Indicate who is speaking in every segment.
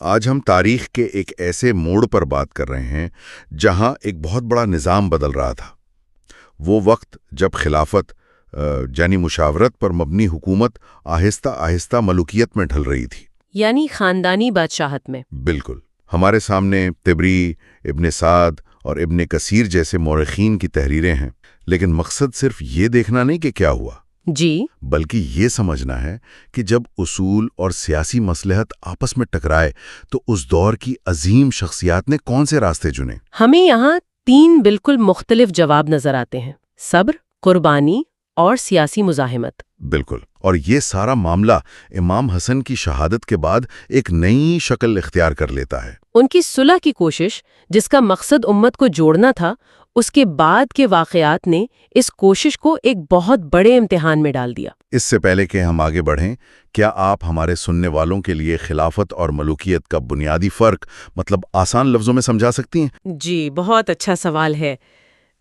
Speaker 1: آج ہم تاریخ کے ایک ایسے موڑ پر بات کر رہے ہیں جہاں ایک بہت بڑا نظام بدل رہا تھا۔ وہ وقت جب خلافت یعنی مشاورت پر مبنی حکومت آہستہ آہستہ ملوکیت میں ڈھل رہی تھی،
Speaker 2: یعنی خاندانی بادشاہت میں۔
Speaker 1: بالکل۔ ہمارے سامنے طبری، ابن سعد اور ابن کثیر جیسے مورخین کی تحریریں ہیں، لیکن مقصد صرف یہ دیکھنا نہیں کہ کیا ہوا،
Speaker 2: جی،
Speaker 1: بلکہ یہ سمجھنا ہے کہ جب اصول اور سیاسی مصلحت آپس میں ٹکرائے تو اس دور کی عظیم شخصیات نے کون سے راستے چنے۔
Speaker 2: ہمیں یہاں 3 بالکل مختلف جواب نظر آتے ہیں: صبر، قربانی اور سیاسی مزاحمت۔
Speaker 1: بالکل، اور یہ سارا معاملہ امام حسن کی شہادت کے بعد ایک نئی شکل اختیار کر لیتا ہے۔
Speaker 2: ان کی صلح کی کوشش، جس کا مقصد امت کو جوڑنا تھا، اس کے بعد کے واقعات نے اس کوشش کو ایک بہت بڑے امتحان میں ڈال دیا۔
Speaker 1: اس سے پہلے کہ ہم آگے بڑھیں، کیا آپ ہمارے سننے والوں کے لیے خلافت اور ملوکیت کا بنیادی فرق آسان لفظوں میں سمجھا سکتی ہیں؟
Speaker 2: جی، بہت اچھا سوال ہے۔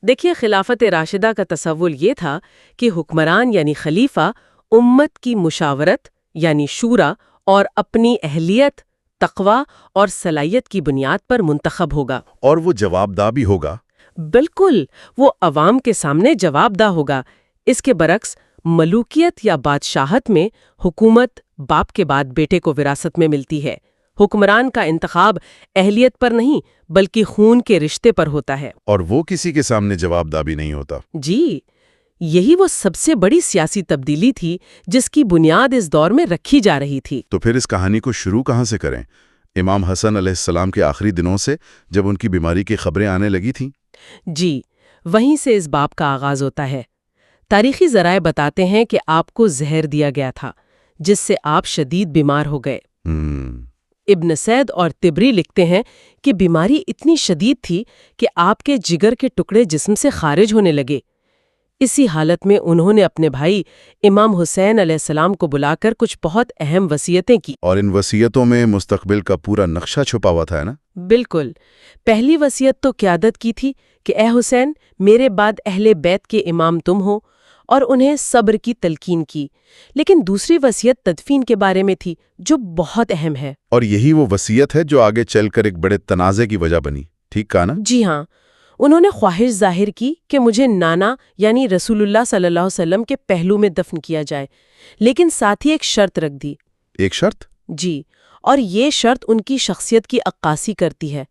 Speaker 2: دیکھیے، خلافت راشدہ کا تصور یہ تھا کہ حکمران یعنی خلیفہ امت کی مشاورت یعنی شورا اور اپنی اہلیت، تقوی اور صلاحیت کی بنیاد پر منتخب ہوگا،
Speaker 1: اور وہ جواب دہ بھی ہوگا۔
Speaker 2: بالکل، وہ عوام کے سامنے جواب دہ ہوگا۔ اس کے برعکس ملوکیت یا بادشاہت میں حکومت باپ کے بعد بیٹے کو وراثت میں ملتی ہے۔ حکمران کا انتخاب اہلیت پر نہیں بلکہ خون کے رشتے پر ہوتا ہے،
Speaker 1: اور وہ کسی کے سامنے جواب دہ بھی نہیں ہوتا۔
Speaker 2: جی، یہی وہ سب سے بڑی سیاسی تبدیلی تھی جس کی بنیاد اس دور میں رکھی جا رہی تھی۔
Speaker 1: تو پھر اس کہانی کو شروع کہاں سے کریں؟ امام حسن علیہ السلام کے آخری دنوں سے، جب ان کی بیماری کی خبریں آنے لگی تھیں؟
Speaker 2: جی، وہیں سے اس باب کا آغاز ہوتا ہے۔ تاریخی ذرائع بتاتے ہیں کہ آپ کو زہر دیا گیا تھا، جس سے آپ شدید بیمار ہو گئے۔ ابن سعد اور طبری لکھتے ہیں کہ بیماری اتنی شدید تھی کہ آپ کے جگر کے ٹکڑے جسم سے خارج ہونے لگے۔ اسی حالت میں انہوں نے اپنے بھائی امام حسین علیہ السلام کو بلا کر کچھ بہت اہم وصیتیں کی۔
Speaker 1: اور ان وصیتوں میں مستقبل کا پورا نقشہ چھپا ہوا تھا، نا؟
Speaker 2: بالکل۔ پہلی وصیت تو قیادت کی تھی کہ اے حسین، میرے بعد اہل بیت کے امام تم ہو، اور انہیں صبر کی تلقین کی۔ لیکن دوسری وصیت تدفین کے بارے میں تھی، جو بہت اہم ہے۔
Speaker 1: اور یہی وہ وصیت ہے جو آگے چل کر ایک بڑے تنازع کی وجہ بنی، ٹھیک کہا نا؟
Speaker 2: جی ہاں، انہوں نے خواہش ظاہر کی کہ مجھے نانا یعنی رسول اللہ صلی اللہ علیہ وسلم کے پہلو میں دفن کیا جائے، لیکن ساتھ ہی ایک شرط رکھ دی۔
Speaker 1: ایک شرط؟
Speaker 2: جی، اور یہ شرط ان کی شخصیت کی عکاسی کرتی ہے۔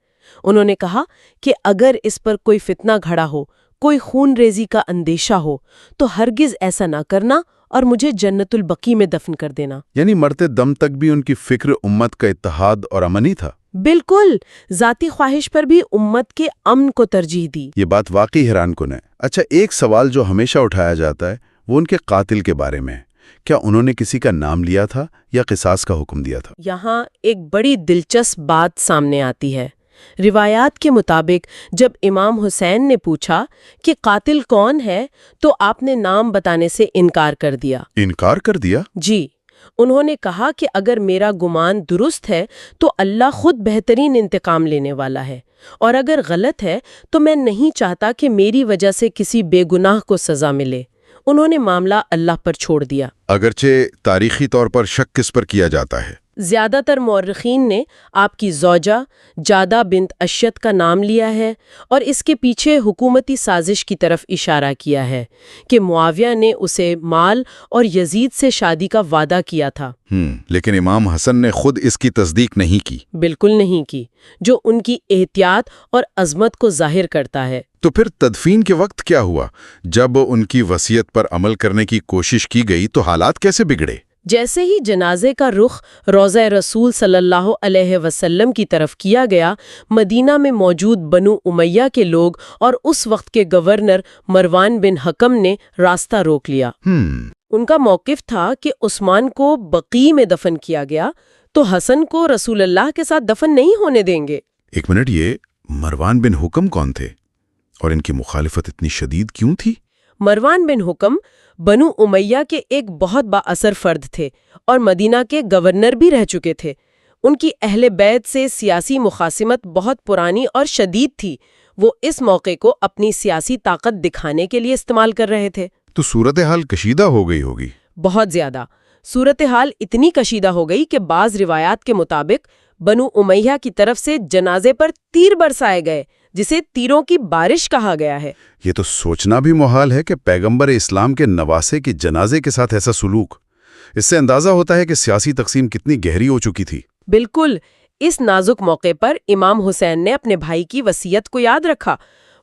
Speaker 2: انہوں نے کہا کہ اگر اس پر کوئی فتنہ گھڑا ہو، کوئی خون ریزی کا اندیشہ ہو، تو ہرگز ایسا نہ کرنا اور مجھے جنت البقیع میں دفن کر دینا۔
Speaker 1: یعنی مرتے دم تک بھی ان کی فکر امت کا اتحاد اور امن ہی تھا۔
Speaker 2: بالکل، ذاتی خواہش پر بھی امت کے امن کو ترجیح دی۔
Speaker 1: یہ بات واقعی حیران کن ہے۔ اچھا، ایک سوال جو ہمیشہ اٹھایا جاتا ہے وہ ان کے قاتل کے بارے میں ہے۔ کیا انہوں نے کسی کا نام لیا تھا یا قصاص کا حکم دیا تھا؟
Speaker 2: یہاں ایک بڑی دلچسپ بات سامنے آتی ہے۔ روایات کے مطابق جب امام حسین نے پوچھا کہ قاتل کون ہے تو آپ نے نام بتانے سے انکار کر دیا۔
Speaker 1: انکار کر دیا؟
Speaker 2: جی، انہوں نے کہا کہ اگر میرا گمان درست ہے تو اللہ خود بہترین انتقام لینے والا ہے، اور اگر غلط ہے تو میں نہیں چاہتا کہ میری وجہ سے کسی بے گناہ کو سزا ملے۔ انہوں نے معاملہ اللہ پر چھوڑ دیا۔
Speaker 1: اگرچہ تاریخی طور پر شک کس پر کیا جاتا ہے؟
Speaker 2: زیادہ تر مورخین نے آپ کی زوجہ جادہ بنت اشیت کا نام لیا ہے، اور اس کے پیچھے حکومتی سازش کی طرف اشارہ کیا ہے کہ معاویہ نے اسے مال اور یزید سے شادی کا وعدہ کیا تھا۔
Speaker 1: لیکن امام حسن نے خود اس کی تصدیق نہیں کی۔
Speaker 2: بالکل نہیں کی، جو ان کی احتیاط اور عظمت کو ظاہر کرتا ہے۔
Speaker 1: تو پھر تدفین کے وقت کیا ہوا؟ جب ان کی وصیت پر عمل کرنے کی کوشش کی گئی تو حالات کیسے بگڑے؟
Speaker 2: جیسے ہی جنازے کا رخ روضہ رسول صلی اللہ علیہ وسلم کی طرف کیا گیا، مدینہ میں موجود بنو امیہ کے لوگ اور اس وقت کے گورنر مروان بن حکم نے راستہ روک لیا۔ ان کا موقف تھا کہ عثمان کو بقیع میں دفن کیا گیا تو حسن کو رسول اللہ کے ساتھ دفن نہیں ہونے دیں گے۔
Speaker 1: ایک منٹ، یہ مروان بن حکم کون تھے اور ان کی مخالفت اتنی شدید کیوں تھی؟
Speaker 2: مروان بن حکم بنو امیہ کے ایک بہت با اثر فرد تھے اور مدینہ کے گورنر بھی رہ چکے تھے۔ ان کی اہل بیت سے سیاسی مخاصمت بہت پرانی اور شدید تھی۔ وہ اس موقع کو اپنی سیاسی طاقت دکھانے کے لیے استعمال کر رہے تھے۔
Speaker 1: تو صورتحال کشیدہ ہو گئی ہوگی۔
Speaker 2: بہت زیادہ۔ صورتحال اتنی کشیدہ ہو گئی کہ بعض روایات کے مطابق بنو امیہ کی طرف سے جنازے پر تیر برسائے گئے، جسے تیروں کی بارش کہا گیا ہے۔
Speaker 3: یہ تو سوچنا بھی محال ہے کہ پیغمبر اسلام کے نواسے کے جنازے کے ساتھ ایسا سلوک۔ اس سے اندازہ ہوتا ہے کہ سیاسی تقسیم کتنی گہری ہو چکی تھی۔
Speaker 2: بالکل، اس نازک موقع پر امام حسین نے اپنے بھائی کی وصیت کو یاد رکھا۔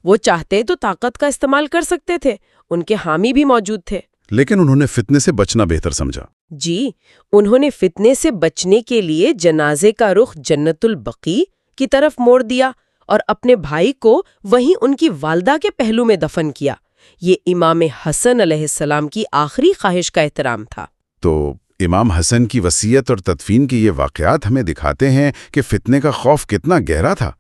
Speaker 2: وہ چاہتے تو طاقت کا استعمال کر سکتے تھے، ان کے حامی بھی موجود تھے،
Speaker 3: لیکن انہوں نے فتنے سے بچنا بہتر سمجھا۔
Speaker 2: جی، انہوں نے فتنے سے بچنے کے لیے جنازے کا رخ جنت البقیع کی طرف موڑ دیا اور اپنے بھائی کو وہیں ان کی والدہ کے پہلو میں دفن کیا۔ یہ امام حسن علیہ السلام کی آخری خواہش کا احترام تھا۔
Speaker 3: تو امام حسن کی وصیت اور تدفین کے یہ واقعات ہمیں دکھاتے ہیں کہ فتنے کا خوف کتنا گہرا تھا۔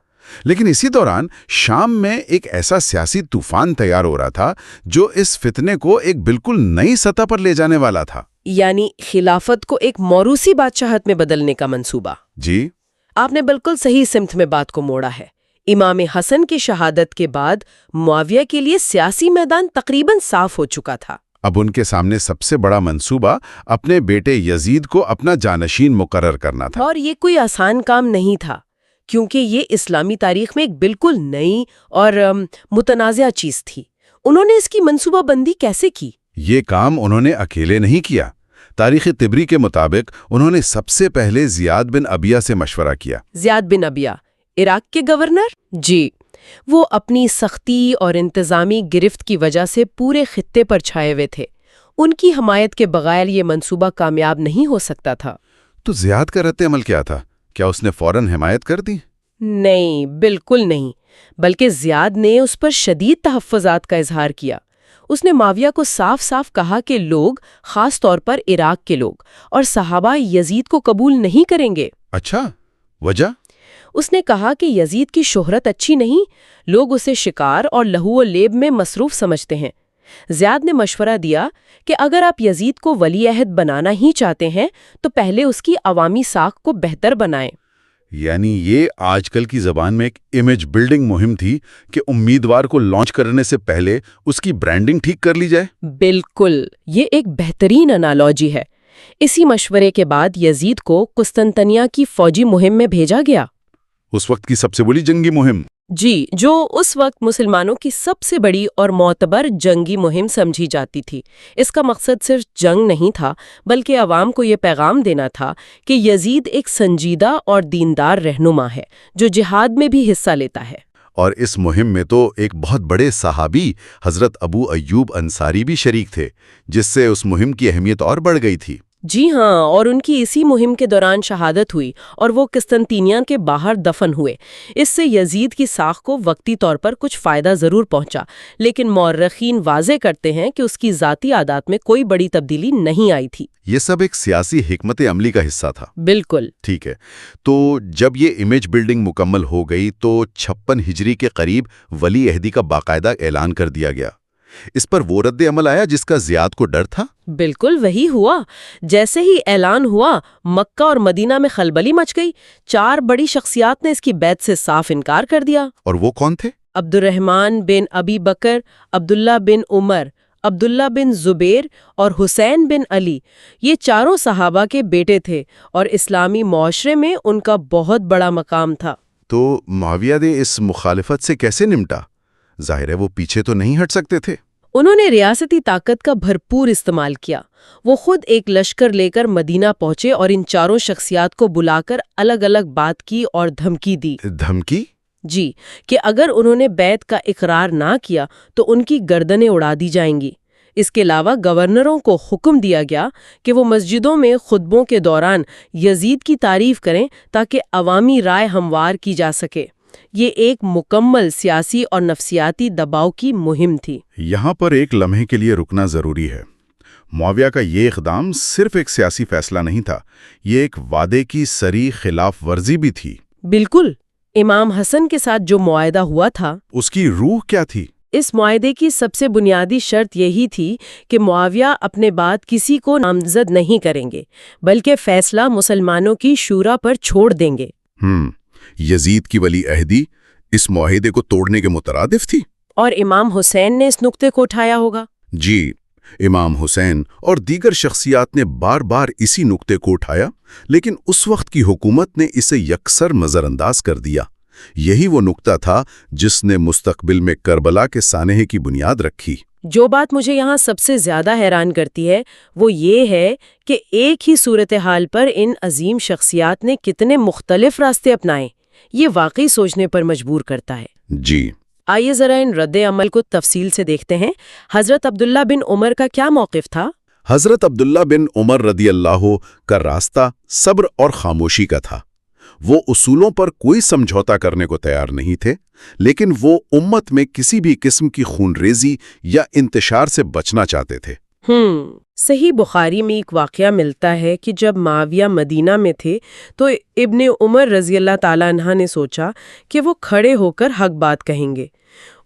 Speaker 3: لیکن اسی دوران شام میں ایک ایسا سیاسی طوفان تیار ہو رہا تھا جو اس فتنے کو ایک بالکل نئی سطح پر لے جانے والا تھا۔
Speaker 2: یعنی خلافت کو ایک موروثی بادشاہت میں بدلنے کا منصوبہ۔
Speaker 3: جی،
Speaker 2: آپ نے بالکل صحیح سمت میں بات کو موڑا ہے۔ امام حسن کی شہادت کے بعد معاویہ کے لیے سیاسی میدان تقریباً صاف ہو چکا تھا۔
Speaker 3: اب ان کے سامنے سب سے بڑا منصوبہ اپنے بیٹے یزید کو اپنا جانشین مقرر کرنا تھا۔
Speaker 2: اور یہ کوئی آسان کام نہیں تھا، کیونکہ یہ اسلامی تاریخ میں ایک بالکل نئی اور متنازع چیز تھی۔ انہوں نے اس کی منصوبہ بندی کیسے کی؟
Speaker 3: یہ کام انہوں نے اکیلے نہیں کیا۔ تاریخ طبری کے مطابق انہوں نے سب سے پہلے زیاد بن ابیہ سے مشورہ کیا۔
Speaker 2: زیاد بن ابیہ، عراق کے گورنر؟ جی، وہ اپنی سختی اور انتظامی گرفت کی وجہ سے پورے خطے پر چھائے ہوئے تھے۔ ان کی حمایت کے بغیر یہ منصوبہ کامیاب نہیں ہو سکتا تھا۔
Speaker 3: تو زیاد کا رد عمل کیا تھا؟ کیا اس نے فوراً حمایت کر دی؟
Speaker 2: نہیں، بالکل نہیں، بلکہ زیاد نے اس پر شدید تحفظات کا اظہار کیا۔ اس نے معاویہ کو صاف صاف کہا کہ لوگ، خاص طور پر عراق کے لوگ اور صحابہ، یزید کو قبول نہیں کریں گے۔
Speaker 3: اچھا، وجہ؟
Speaker 2: اس نے کہا کہ یزید کی شہرت اچھی نہیں، لوگ اسے شکار اور لہو و لیب میں مصروف سمجھتے ہیں۔ زیاد نے مشورہ دیا کہ اگر آپ یزید کو ولی عہد بنانا ہی چاہتے ہیں تو پہلے اس کی عوامی ساکھ کو بہتر بنائیں۔
Speaker 3: یعنی یہ آج کل کی زبان میں ایک امیج بلڈنگ مہم تھی کہ امیدوار کو لانچ کرنے سے پہلے اس کی برانڈنگ ٹھیک کر لی جائے۔
Speaker 2: بالکل، یہ ایک بہترین انالوجی ہے۔ اسی مشورے کے بعد یزید کو قسطنطنیہ کی فوجی مہم میں بھیجا گیا۔
Speaker 3: اس وقت کی سب سے بڑی جنگی مہم۔
Speaker 2: جی، جو اس وقت مسلمانوں کی سب سے بڑی اور معتبر جنگی مہم سمجھی جاتی تھی۔ اس کا مقصد صرف جنگ نہیں تھا، بلکہ عوام کو یہ پیغام دینا تھا کہ یزید ایک سنجیدہ اور دیندار رہنما ہے جو جہاد میں بھی حصہ لیتا ہے۔
Speaker 3: اور اس مہم میں تو ایک بہت بڑے صحابی حضرت ابو ایوب انصاری بھی شریک تھے، جس سے اس مہم کی اہمیت اور بڑھ گئی تھی۔
Speaker 2: جی ہاں، اور ان کی اسی مہم کے دوران شہادت ہوئی اور وہ قسطنطنیہ کے باہر دفن ہوئے۔ اس سے یزید کی ساکھ کو وقتی طور پر کچھ فائدہ ضرور پہنچا، لیکن مورخین واضح کرتے ہیں کہ اس کی ذاتی عادات میں کوئی بڑی تبدیلی نہیں آئی تھی۔
Speaker 3: یہ سب ایک سیاسی حکمت عملی کا حصہ تھا۔
Speaker 2: بالکل
Speaker 3: ٹھیک ہے، تو جب یہ امیج بلڈنگ مکمل ہو گئی تو 56 ہجری کے قریب ولی عہدی کا باقاعدہ اعلان کر دیا گیا۔ اس پر وہ رد عمل آیا جس کا زیاد کو ڈر تھا؟
Speaker 2: بالکل وہی ہوا۔ جیسے ہی اعلان ہوا، مکہ اور مدینہ میں خلبلی مچ گئی۔ 4 بڑی شخصیات نے اس کی بیعت سے صاف انکار کر دیا۔
Speaker 3: اور وہ کون تھے؟
Speaker 2: عبد الرحمن بن ابی بکر، عبداللہ بن عمر، عبداللہ بن زبیر اور حسین بن علی۔ یہ چاروں صحابہ کے بیٹے تھے اور اسلامی معاشرے میں ان کا بہت بڑا مقام تھا۔
Speaker 3: تو معاویہ نے اس مخالفت سے کیسے نمٹا؟ ظاہر ہے وہ پیچھے تو نہیں ہٹ سکتے تھے۔
Speaker 2: انہوں نے ریاستی طاقت کا بھرپور استعمال کیا۔ وہ خود ایک لشکر لے کر مدینہ پہنچے اور ان چاروں شخصیات کو بلا کر الگ الگ بات کی اور دھمکی دی۔
Speaker 3: دھمکی؟
Speaker 2: جی، کہ اگر انہوں نے بیعت کا اقرار نہ کیا تو ان کی گردنیں اڑا دی جائیں گی۔ اس کے علاوہ گورنروں کو حکم دیا گیا کہ وہ مسجدوں میں خطبوں کے دوران یزید کی تعریف کریں تاکہ عوامی رائے ہموار کی جا سکے۔ یہ ایک مکمل سیاسی اور نفسیاتی دباؤ کی مہم تھی۔
Speaker 3: یہاں پر ایک لمحے کے لیے رکنا ضروری ہے۔ معاویہ کا یہ اقدام صرف ایک سیاسی فیصلہ نہیں تھا، یہ ایک وعدے کی صریح خلاف ورزی بھی تھی۔
Speaker 2: بالکل، امام حسن کے ساتھ جو معاہدہ ہوا تھا،
Speaker 3: اس کی روح کیا تھی؟
Speaker 2: اس معاہدے کی سب سے بنیادی شرط یہی تھی کہ معاویہ اپنے بعد کسی کو نامزد نہیں کریں گے، بلکہ فیصلہ مسلمانوں کی شورا پر چھوڑ دیں گے۔
Speaker 3: یزید کی ولی عہدی اس معاہدے کو توڑنے کے مترادف تھی؟
Speaker 2: اور امام حسین نے اس نقطے کو اٹھایا ہوگا۔
Speaker 3: جی، امام حسین اور دیگر شخصیات نے بار بار اسی نقطے کو اٹھایا، لیکن اس وقت کی حکومت نے اسے یکسر نظر انداز کر دیا۔ یہی وہ نقطہ تھا جس نے مستقبل میں کربلا کے سانحے کی بنیاد رکھی۔
Speaker 2: جو بات مجھے یہاں سب سے زیادہ حیران کرتی ہے وہ یہ ہے کہ ایک ہی صورتحال پر ان عظیم شخصیات نے کتنے مختلف راستے اپنائے۔ یہ واقعی سوچنے پر مجبور کرتا ہے۔
Speaker 3: جی،
Speaker 2: آئیے ذرا ان رد عمل کو تفصیل سے دیکھتے ہیں۔ حضرت عبداللہ بن عمر کا کیا موقف تھا؟
Speaker 3: حضرت عبداللہ بن عمر رضی اللہ کا راستہ صبر اور خاموشی کا تھا۔ وہ اصولوں پر کوئی سمجھوتا کرنے کو تیار نہیں تھے، لیکن وہ امت میں کسی بھی قسم کی خون ریزی یا انتشار سے بچنا چاہتے تھے۔
Speaker 2: صحیح بخاری میں ایک واقعہ ملتا ہے کہ جب معاویہ مدینہ میں تھے تو ابن عمر رضی اللہ تعالیٰ عنہ نے سوچا کہ وہ کھڑے ہو کر حق بات کہیں گے۔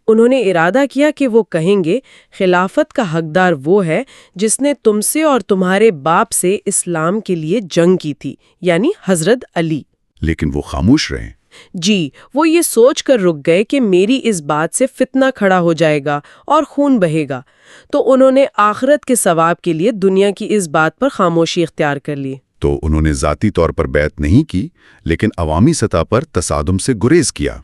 Speaker 2: انہوں نے ارادہ کیا کہ وہ کہیں گے خلافت کا حقدار وہ ہے جس نے تم سے اور تمہارے باپ سے اسلام کے لیے جنگ کی تھی، یعنی حضرت علی۔
Speaker 3: لیکن وہ خاموش رہے۔
Speaker 2: جی، وہ یہ سوچ کر رک گئے کہ میری اس بات سے فتنہ کھڑا ہو جائے گا اور خون بہے گا، تو انہوں نے آخرت کے ثواب کے لیے دنیا کی اس بات پر خاموشی اختیار کر لی۔
Speaker 3: تو انہوں نے ذاتی طور پر بیعت نہیں کی، لیکن عوامی سطح پر تصادم سے گریز کیا۔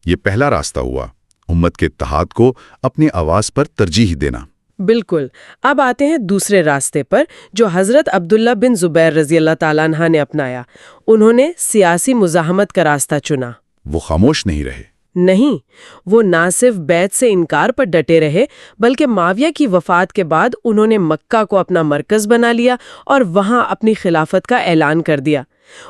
Speaker 3: یہ پہلا راستہ ہوا، امت کے اتحاد کو اپنی آواز پر ترجیح دینا۔
Speaker 2: بالکل۔ اب آتے ہیں دوسرے راستے پر جو حضرت عبداللہ بن زبیر رضی اللہ تعالیٰ عنہ نے اپنایا۔ انہوں نے سیاسی مزاحمت کا راستہ چنا۔
Speaker 3: وہ خاموش نہیں رہے۔
Speaker 2: نہیں، وہ نہ صرف بیعت سے انکار پر ڈٹے رہے بلکہ معاویہ کی وفات کے بعد انہوں نے مکہ کو اپنا مرکز بنا لیا اور وہاں اپنی خلافت کا اعلان کر دیا۔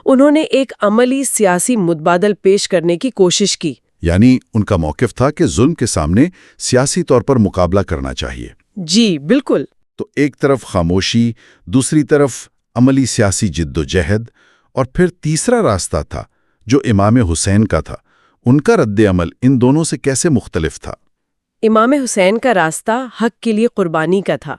Speaker 2: انہوں نے ایک عملی سیاسی متبادل پیش کرنے کی کوشش کی۔
Speaker 3: یعنی ان کا موقف تھا کہ ظلم کے سامنے سیاسی طور پر مقابلہ کرنا چاہیے۔
Speaker 2: جی بالکل۔
Speaker 3: تو ایک طرف خاموشی، دوسری طرف عملی سیاسی جد و جہد، اور پھر تیسرا راستہ تھا جو امام حسین کا تھا۔ ان کا رد عمل ان دونوں سے کیسے مختلف تھا؟
Speaker 2: امام حسین کا راستہ حق کے لیے قربانی کا تھا۔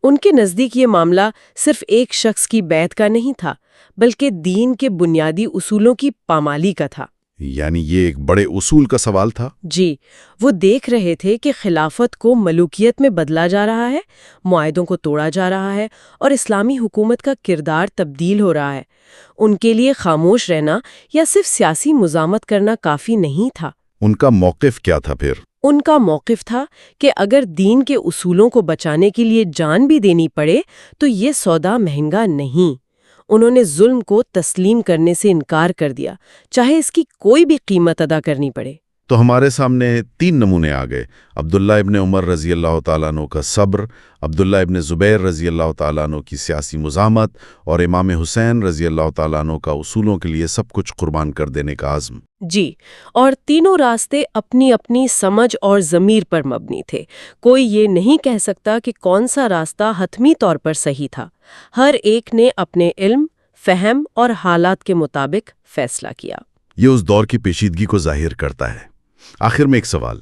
Speaker 2: ان کے نزدیک یہ معاملہ صرف ایک شخص کی بیعت کا نہیں تھا بلکہ دین کے بنیادی اصولوں کی پامالی کا تھا۔
Speaker 3: یعنی یہ ایک بڑے اصول کا سوال تھا۔
Speaker 2: جی، وہ دیکھ رہے تھے کہ خلافت کو ملوکیت میں بدلا جا رہا ہے، معاہدوں کو توڑا جا رہا ہے اور اسلامی حکومت کا کردار تبدیل ہو رہا ہے۔ ان کے لیے خاموش رہنا یا صرف سیاسی مزاحمت کرنا کافی نہیں تھا۔
Speaker 3: ان کا موقف کیا تھا پھر؟
Speaker 2: ان کا موقف تھا کہ اگر دین کے اصولوں کو بچانے کے لیے جان بھی دینی پڑے تو یہ سودا مہنگا نہیں۔ انہوں نے ظلم کو تسلیم کرنے سے انکار کر دیا، چاہے اس کی کوئی بھی قیمت ادا کرنی پڑے۔
Speaker 3: تو ہمارے سامنے تین نمونے آ گئے، عبداللہ ابن عمر رضی اللہ تعالیٰ عنہ کا صبر، عبداللہ ابن زبیر رضی اللہ تعالیٰ عنہ کی سیاسی مزاحمت، اور امام حسین رضی اللہ تعالیٰ عنہ کا اصولوں کے لیے سب کچھ قربان کر دینے کا عزم۔
Speaker 2: جی، اور تینوں راستے اپنی اپنی سمجھ اور ضمیر پر مبنی تھے۔ کوئی یہ نہیں کہہ سکتا کہ کون سا راستہ حتمی طور پر صحیح تھا۔ ہر ایک نے اپنے علم، فہم اور حالات کے مطابق فیصلہ کیا۔
Speaker 3: یہ اس دور کی پیچیدگی کو ظاہر کرتا ہے۔ آخر میں ایک سوال،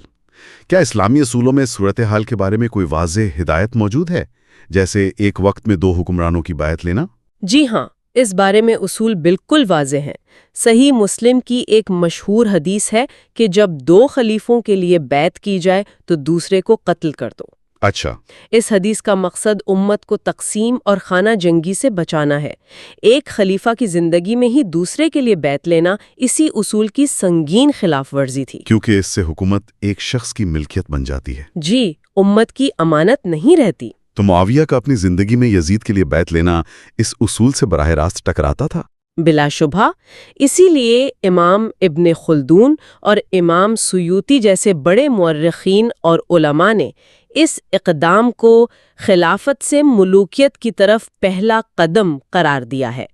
Speaker 3: کیا اسلامی اصولوں میں صورتحال کے بارے میں کوئی واضح ہدایت موجود ہے، جیسے ایک وقت میں دو حکمرانوں کی بیعت لینا؟
Speaker 2: جی ہاں، اس بارے میں اصول بالکل واضح ہیں۔ صحیح مسلم کی ایک مشہور حدیث ہے کہ جب دو خلیفوں کے لیے بیعت کی جائے تو دوسرے کو قتل کر دو۔
Speaker 3: اچھا،
Speaker 2: اس حدیث کا مقصد امت کو تقسیم اور خانہ جنگی سے بچانا ہے۔ ایک خلیفہ کی زندگی میں ہی دوسرے کے لیے بیعت لینا اسی اصول کی سنگین خلاف ورزی تھی،
Speaker 3: کیونکہ اس سے حکومت ایک شخص کی ملکیت بن جاتی ہے۔
Speaker 2: جی، امت کی امانت نہیں رہتی۔
Speaker 3: تو معاویہ کا اپنی زندگی میں یزید کے لیے بیعت لینا اس اصول سے براہ راست ٹکراتا تھا؟
Speaker 2: بلا شبہ، اسی لیے امام ابن خلدون اور امام سیوطی جیسے بڑے مورخین اور علماء نے اس اقدام کو خلافت سے ملوکیت کی طرف پہلا قدم قرار دیا ہے۔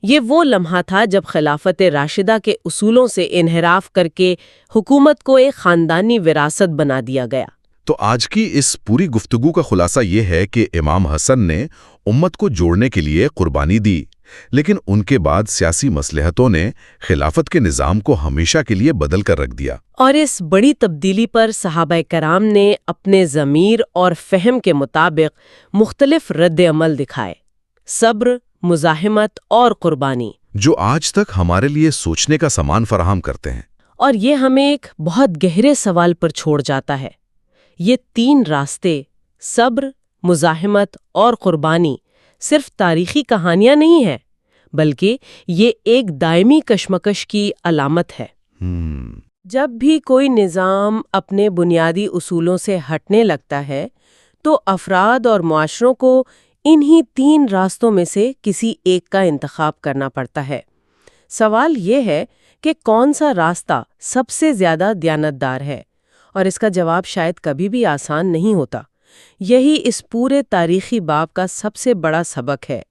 Speaker 2: یہ وہ لمحہ تھا جب خلافت راشدہ کے اصولوں سے انحراف کر کے حکومت کو ایک خاندانی وراثت بنا دیا گیا۔
Speaker 3: تو آج کی اس پوری گفتگو کا خلاصہ یہ ہے کہ امام حسن نے امت کو جوڑنے کے لیے قربانی دی، لیکن ان کے بعد سیاسی مصلحتوں نے خلافت کے نظام کو ہمیشہ کے لیے بدل کر رکھ دیا،
Speaker 2: اور اس بڑی تبدیلی پر صحابہ کرام نے اپنے ضمیر اور فہم کے مطابق مختلف رد عمل دکھائے: صبر، مزاحمت اور قربانی،
Speaker 3: جو آج تک ہمارے لیے سوچنے کا سامان فراہم کرتے ہیں۔
Speaker 2: اور یہ ہمیں ایک بہت گہرے سوال پر چھوڑ جاتا ہے۔ یہ تین راستے، صبر، مزاحمت اور قربانی صرف تاریخی کہانیاں نہیں ہیں، بلکہ یہ ایک دائمی کشمکش کی علامت ہے۔ جب بھی کوئی نظام اپنے بنیادی اصولوں سے ہٹنے لگتا ہے تو افراد اور معاشروں کو انہی 3 راستوں میں سے کسی ایک کا انتخاب کرنا پڑتا ہے۔ سوال یہ ہے کہ کون سا راستہ سب سے زیادہ دیانتدار ہے، اور اس کا جواب شاید کبھی بھی آسان نہیں ہوتا۔ یہی اس پورے تاریخی باب کا سب سے بڑا سبق ہے